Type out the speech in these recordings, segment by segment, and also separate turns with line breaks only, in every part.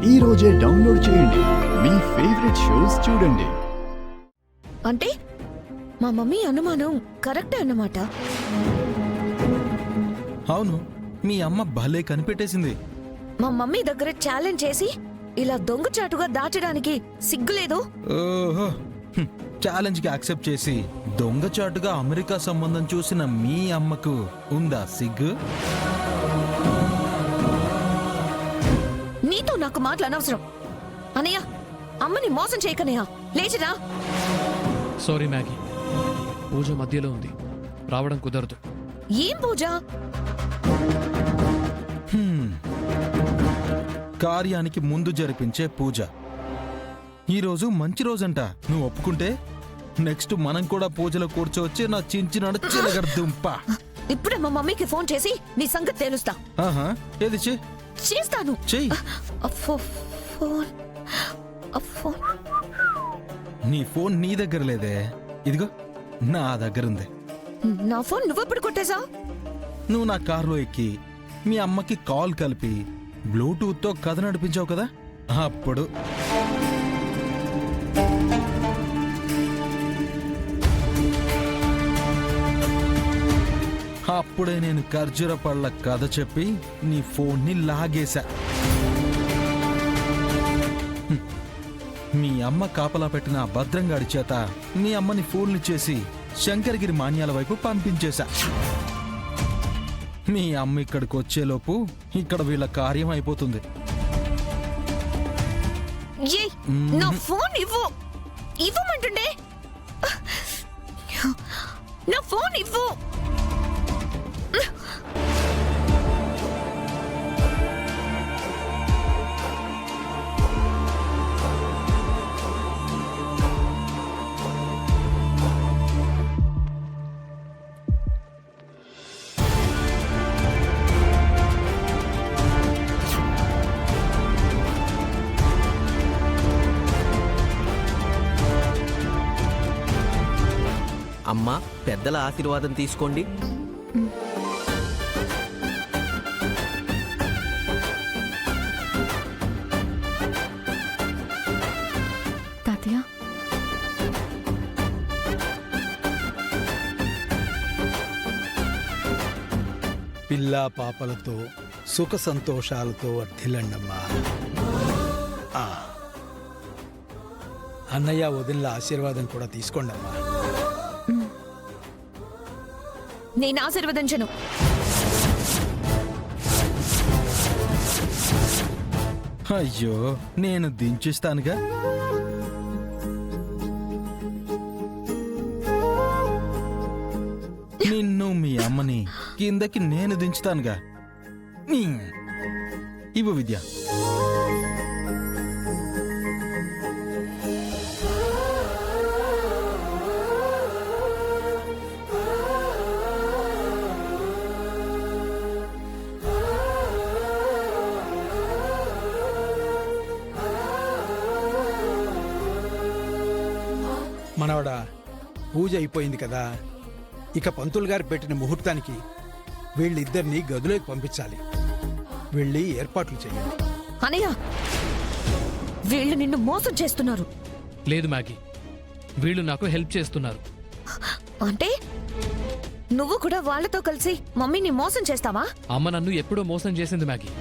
ఈ రోజే డౌన్లోడ్ చేయండి. మీ ఫేవరెట్ షోస్ చూడండి.
అంటే మా మమ్మీ అనుమానం కరెక్టే అన్నమాట.
అవును, మీ అమ్మ భలే కనిపెట్టేసింది.
మా మమ్మీ దగ్గర ఛాలెంజ్ చేసి ఇలా దొంగచాటుగా దాచడానికి సిగ్గులేదు.
ఓహో, ఛాలెంజ్ కి యాక్సెప్ట్ చేసి దొంగచాటుగా అమెరికా సంబంధం చూసిన మీ అమ్మకు ఉందా సిగ్గు?
నీతో నాకు మాటలు అనవసరం. అనయ్య, అమ్మని మోసం చేయకనయ్య, లేచిరా.
సారీ మ్యాగీ, పూజ మధ్యలో ఉంది, రావడం కుదరదు.
ఏం పూజ?
కార్యానికి ముందు జరిపించే పూజ. ఈరోజు మంచి రోజంట. నువ్వు ఒప్పుకుంటే నెక్స్ట్ మనం కూడా పూజలో కూర్చోవచ్చే నా చించిన చిలగర్దుంప.
ఇప్పుడే మా మమ్మీకి ఫోన్ చేసి నీ సంగతి తెలుస్తా.
ఆహా, ఏది
చేస్తాను.
చెయ్యి. నీ ఫోన్ నీ దగ్గర లేదే, ఇదిగో నా దగ్గర ఉంది.
నా ఫోన్ నువ్వెప్పుడు కొట్టేశా?
నువ్వు నా కారులో ఎక్కి మీ అమ్మకి కాల్ కలిపి బ్లూటూత్ తో కథ నడిపించావు కదా, అప్పుడు. అప్పుడే నేను ఖర్జూర పళ్ళ కథ చెప్పి నీ ఫోన్ని లాగేశా. మీ అమ్మ కాపలా పెట్టిన భద్రంగాడి చేత మీ అమ్మని ఫోన్లు చేసి శంకరగిరి మాన్యాల వైపు పంపించేశా. మీ అమ్మ ఇక్కడికి వచ్చేలోపు ఇక్కడ వీళ్ళ కార్యం అయిపోతుంది.
నా ఫోన్ ఇవ్వు. ఇవ్వమంటుండే. నా ఫోన్ ఇవ్వు.
అమ్మా, పెద్దల ఆశీర్వాదం తీసుకోండి.
తాతయ్య,
పిల్లా పాపలతో సుఖ సంతోషాలతో వర్ధిల్లండమ్మా. అన్నయ్య వదిన ఆశీర్వాదం కూడా తీసుకోండమ్మా.
నేను ఆశీర్వదించను.
అయ్యో, నేను దించిస్తానుగా. నిన్ను మీ అమ్మని కిందకి నేను దించుతానుగా. ఇవ్వు విద్య.
మనవడా, పూజ అయిపోయింది కదా, ఇక పంతులు గారు పెట్టిన ముహూర్తానికి వీళ్ళిద్దరినీ గదిలోకి పంపించాలి. వెళ్ళి ఏర్పాట్లు చేయండి.
అనయ్య, వీళ్ళు నిన్ను మోసం చేస్తున్నారు.
లేదు మ్యాగీ, వీళ్ళు నాకు హెల్ప్ చేస్తున్నారు.
అంటే నువ్వు కూడా వాళ్ళతో కలిసి మమ్మీని మోసం చేస్తావా?
అమ్మ నన్ను ఎప్పుడో మోసం చేసింది మ్యాగీ.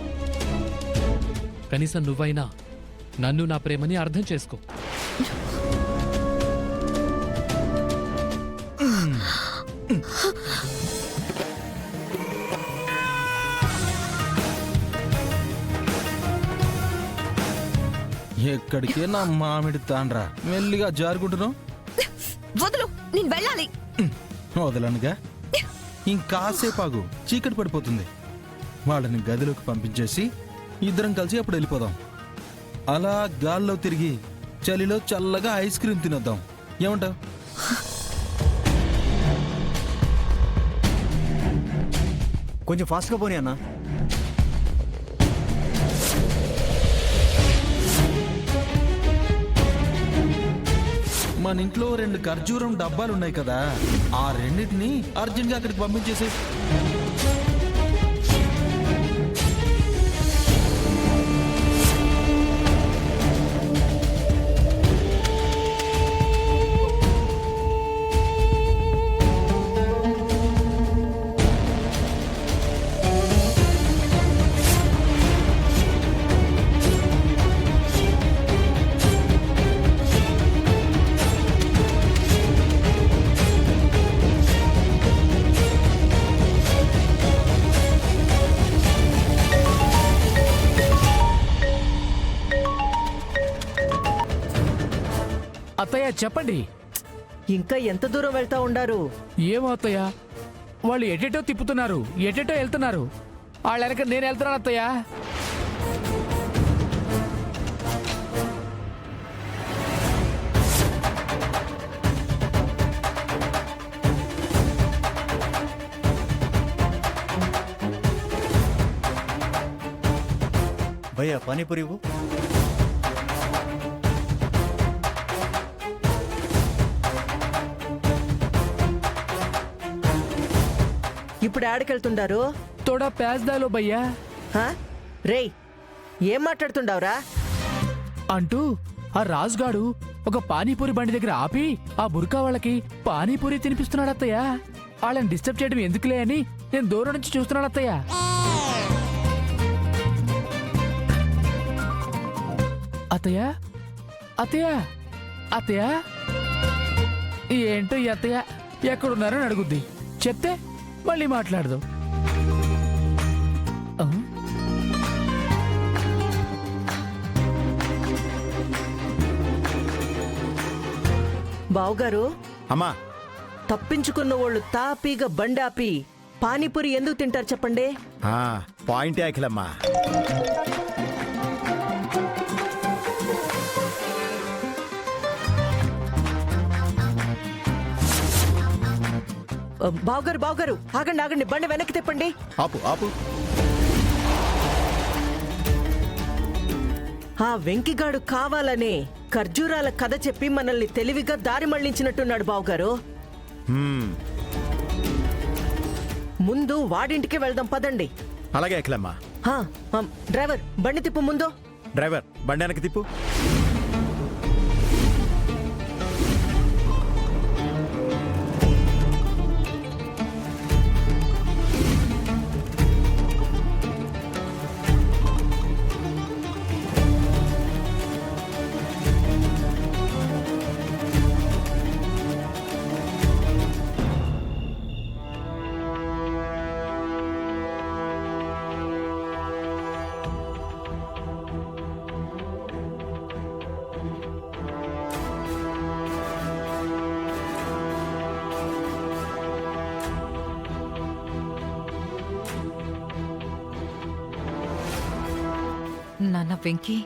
కనీసం నువ్వైనా నన్ను, నా ప్రేమని అర్థం చేసుకో.
ఎక్కడికే నా మామిడి తాండ్రా, మెల్లిగా జారుకుంటున్నావు.
వదులు, నేను వెళ్ళాలి.
వదలనుగా. ఇంకాసేపు ఆగు, చీకటి పడిపోతుంది. వాళ్ళని గదిలోకి పంపించేసి ఇద్దరం కలిసి అప్పుడు వెళ్ళిపోదాం. అలా గాల్లో తిరిగి చలిలో చల్లగా ఐస్ క్రీమ్ తినొద్దాం. ఏమంటావు?
కొంచెం ఫాస్ట్గా పోనీ అన్న.
మన ఇంట్లో 2 ఖర్జూరం డబ్బాలు ఉన్నాయి కదా, ఆ రెండింటిని అర్జెంట్గా అక్కడికి పంపించేసి.
అత్తయ్య చెప్పండి.
ఇంకా ఎంత దూరం వెళ్తా ఉండారు?
ఏమో అత్తయ్య, వాళ్ళు ఎటెటో తిప్పుతున్నారు, ఎటెటో వెళ్తున్నారు. వాళ్ళ వెనక నేను వెళ్తున్నాను అత్తయ్య.
భయ్యా పానీపూరి ఇవ్వు.
ఇప్పుడు ఆడకెళ్తుండారు?
తోడా ప్యాజ్దాలో భయ్యా
హా? రేయ్, ఏం మాట్లాడుతుండావురా?
అంటూ ఆ రాజుగాడు ఒక పానీపూరి బండి దగ్గర ఆపి ఆ బుర్కా వాళ్ళకి పానీపూరి తినిపిస్తున్నాడు అత్తయ్య. వాళ్ళని డిస్టర్బ్ చేయడం ఎందుకులే అని నేను దూరం నుంచి చూస్తున్నాడు అత్తయ్య. అత్తయ్య అత్తయ్య అత్తయ్య ఏంటో ఈ అత్తయ్య ఎక్కడున్నారని అడుగుద్ది. చెప్తే మళ్ళీ మాట్లాడదు.
బావుగారు,
అమ్మా
తప్పించుకున్న వాళ్ళు తాపీగా బండాపి పానీపూరి ఎందుకు తింటారు చెప్పండి?
పాయింటే అఖిలమ్మా.
బావుగారు ఆగండి ఆగండి, బండి వెనక్కి తిప్పండి.
ఆపు ఆపు.
ఆ వెంకిగాడు కావాలనే ఖర్జూరాల కథ చెప్పి మనల్ని తెలివిగా దారి మళ్లించినట్టున్నాడు బావుగారు. ముందు వాడింటికి వెళ్దాం పదండి.
అలాగే అఖిలమ్మా.
డ్రైవర్ బండి తిప్పు ముందు.
డ్రైవర్ బండి వెనక్కి తిప్పు.
నాన్న వెంకీ,